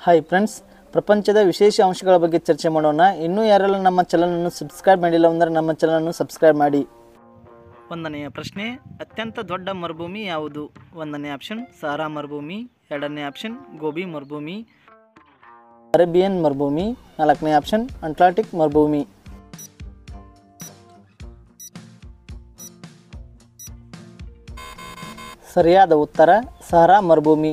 Hi friends, ಪ್ರಪಂಚದ ವಿಶೇಷ ಅಂಶಗಳ ಬಗ್ಗೆ ಚರ್ಚೆ ಮಾಡೋಣ. ಇನ್ನೂ ಯಾರೆಲ್ಲ ನಮ್ಮ ಚಾನಲನ್ನು ಸಬ್ಸ್ಕ್ರೈಬ್ ಮಾಡಿಲ್ಲ ಅಂದರೆ ನಮ್ಮ ಚಾನಲನ್ನು ಸಬ್ಸ್ಕ್ರೈಬ್ ಮಾಡಿ. ಒಂದನೆಯ ಪ್ರಶ್ನೆ, ಅತ್ಯಂತ ದೊಡ್ಡ ಮರುಭೂಮಿ ಯಾವುದು? ಒಂದನೇ ಆಪ್ಷನ್ ಸಹಾರಾ ಮರುಭೂಮಿ, ಎರಡನೇ ಆಪ್ಷನ್ ಗೋಬಿ ಮರುಭೂಮಿ, ಅರೇಬಿಯನ್ ಮರುಭೂಮಿ, ನಾಲ್ಕನೇ ಆಪ್ಷನ್ ಅಂಟಾರ್ಟಿಕ್ ಮರುಭೂಮಿ. ಸರಿಯಾದ ಉತ್ತರ ಸಹಾರಾ ಮರುಭೂಮಿ.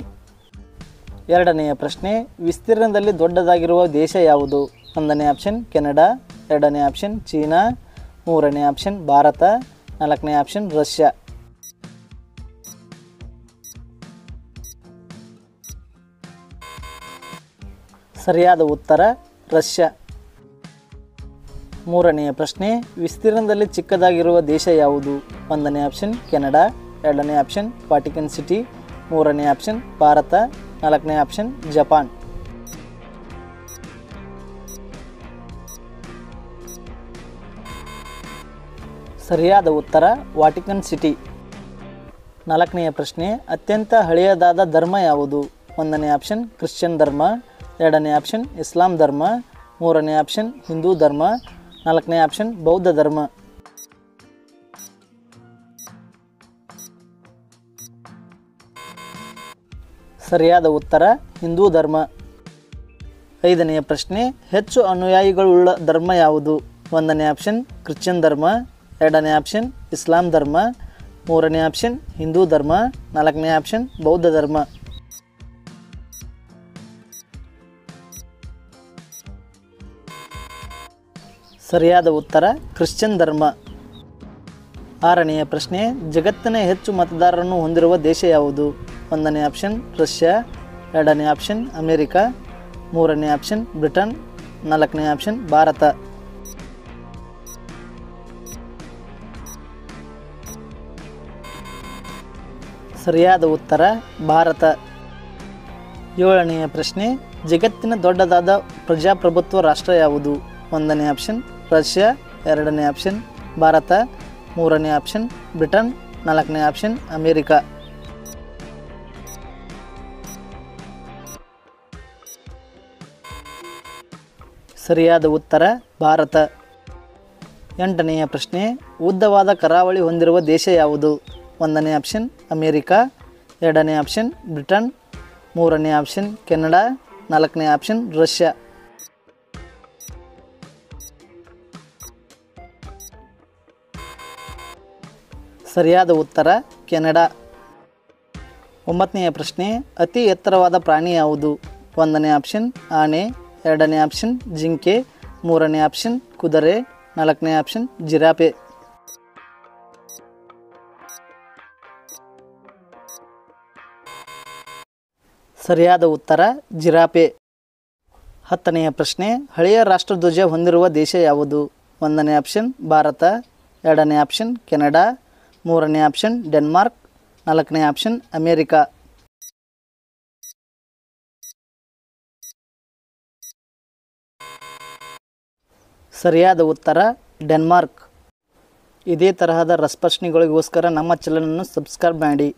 ಎರಡನೆಯ ಪ್ರಶ್ನೆ, ವಿಸ್ತೀರ್ಣದಲ್ಲಿ ದೊಡ್ಡದಾಗಿರುವ ದೇಶ ಯಾವುದು? ಒಂದನೇ ಆಪ್ಷನ್ ಕೆನಡಾ, ಎರಡನೇ ಆಪ್ಷನ್ ಚೀನಾ, ಮೂರನೇ ಆಪ್ಷನ್ ಭಾರತ, ನಾಲ್ಕನೇ ಆಪ್ಷನ್ ರಷ್ಯಾ. ಸರಿಯಾದ ಉತ್ತರ ರಷ್ಯಾ. ಮೂರನೆಯ ಪ್ರಶ್ನೆ, ವಿಸ್ತೀರ್ಣದಲ್ಲಿ ಚಿಕ್ಕದಾಗಿರುವ ದೇಶ ಯಾವುದು? ಒಂದನೇ ಆಪ್ಷನ್ ಕೆನಡಾ, ಎರಡನೇ ಆಪ್ಷನ್ ವಾಟಿಕನ್ ಸಿಟಿ, ಮೂರನೇ ಆಪ್ಷನ್ ಭಾರತ, ನಾಲ್ಕನೇ ಆಪ್ಷನ್ ಜಪಾನ್. ಸರಿಯಾದ ಉತ್ತರ ವಾಟಿಕನ್ ಸಿಟಿ. ನಾಲ್ಕನೆಯ ಪ್ರಶ್ನೆ, ಅತ್ಯಂತ ಹಳೆಯದಾದ ಧರ್ಮ ಯಾವುದು? ಒಂದನೇ ಆಪ್ಷನ್ ಕ್ರಿಶ್ಚಿಯನ್ ಧರ್ಮ, ಎರಡನೇ ಆಪ್ಷನ್ ಇಸ್ಲಾಂ ಧರ್ಮ, ಮೂರನೇ ಆಪ್ಷನ್ ಹಿಂದೂ ಧರ್ಮ, ನಾಲ್ಕನೇ ಆಪ್ಷನ್ ಬೌದ್ಧ ಧರ್ಮ. ಸರಿಯಾದ ಉತ್ತರ ಹಿಂದೂ ಧರ್ಮ. ಐದನೆಯ ಪ್ರಶ್ನೆ, ಹೆಚ್ಚು ಅನುಯಾಯಿಗಳುಳ್ಳ ಧರ್ಮ ಯಾವುದು? ಒಂದನೇ ಆಪ್ಷನ್ ಕ್ರಿಶ್ಚಿಯನ್ ಧರ್ಮ, ಎರಡನೇ ಆಪ್ಷನ್ ಇಸ್ಲಾಂ ಧರ್ಮ, ಮೂರನೇ ಆಪ್ಷನ್ ಹಿಂದೂ ಧರ್ಮ, ನಾಲ್ಕನೇ ಆಪ್ಷನ್ ಬೌದ್ಧ ಧರ್ಮ. ಸರಿಯಾದ ಉತ್ತರ ಕ್ರಿಶ್ಚಿಯನ್ ಧರ್ಮ. ಆರನೆಯ ಪ್ರಶ್ನೆ, ಜಗತ್ತಿನ ಹೆಚ್ಚು ಮತದಾರರನ್ನು ಹೊಂದಿರುವ ದೇಶ ಯಾವುದು? ಒಂದನೇ ಆಪ್ಷನ್ ರಷ್ಯಾ, ಎರಡನೇ ಆಪ್ಷನ್ ಅಮೇರಿಕಾ, ಮೂರನೇ ಆಪ್ಷನ್ ಬ್ರಿಟನ್, ನಾಲ್ಕನೇ ಆಪ್ಷನ್ ಭಾರತ. ಸರಿಯಾದ ಉತ್ತರ ಭಾರತ. ಏಳನೆಯ ಪ್ರಶ್ನೆ, ಜಗತ್ತಿನ ದೊಡ್ಡದಾದ ಪ್ರಜಾಪ್ರಭುತ್ವ ರಾಷ್ಟ್ರ ಯಾವುದು? ಒಂದನೇ ಆಪ್ಷನ್ ರಷ್ಯಾ, ಎರಡನೇ ಆಪ್ಷನ್ ಭಾರತ, ಮೂರನೇ ಆಪ್ಷನ್ ಬ್ರಿಟನ್, ನಾಲ್ಕನೇ ಆಪ್ಷನ್ ಅಮೇರಿಕಾ. ಸರಿಯಾದ ಉತ್ತರ ಭಾರತ. ಎಂಟನೆಯ ಪ್ರಶ್ನೆ, ಉದ್ದವಾದ ಕರಾವಳಿ ಹೊಂದಿರುವ ದೇಶ ಯಾವುದು? ಒಂದನೇ ಆಪ್ಷನ್ ಅಮೇರಿಕಾ, ಎರಡನೇ ಆಪ್ಷನ್ ಬ್ರಿಟನ್, ಮೂರನೇ ಆಪ್ಷನ್ ಕೆನಡಾ, ನಾಲ್ಕನೇ ಆಪ್ಷನ್ ರಷ್ಯಾ. ಸರಿಯಾದ ಉತ್ತರ ಕೆನಡಾ. ಒಂಬತ್ತನೆಯ ಪ್ರಶ್ನೆ, ಅತಿ ಎತ್ತರವಾದ ಪ್ರಾಣಿ ಯಾವುದು? ಒಂದನೇ ಆಪ್ಷನ್ ಆನೆ, ಎರಡನೇ ಆಪ್ಷನ್ ಜಿಂಕೆ, ಮೂರನೇ ಆಪ್ಷನ್ ಕುದುರೆ, ನಾಲ್ಕನೇ ಆಪ್ಷನ್ ಜಿರಾಫೆ. ಸರಿಯಾದ ಉತ್ತರ ಜಿರಾಫೆ. ಹತ್ತನೆಯ ಪ್ರಶ್ನೆ, ಹಳೆಯ ರಾಷ್ಟ್ರಧ್ವಜ ಹೊಂದಿರುವ ದೇಶ ಯಾವುದು? ಒಂದನೇ ಆಪ್ಷನ್ ಭಾರತ, ಎರಡನೇ ಆಪ್ಷನ್ ಕೆನಡಾ, ಮೂರನೇ ಆಪ್ಷನ್ ಡೆನ್ಮಾರ್ಕ್, ನಾಲ್ಕನೇ ಆಪ್ಷನ್ ಅಮೇರಿಕಾ. ಸರಿಯಾದ ಉತ್ತರ ಡೆನ್ಮಾರ್ಕ್. ಇದೇ ತರಹದ ರಸಪ್ರಶ್ನೆಗಳಿಗೋಸ್ಕರ ನಮ್ಮ ಚಾನಲನ್ನು ಸಬ್ಸ್ಕ್ರೈಬ್ ಮಾಡಿ.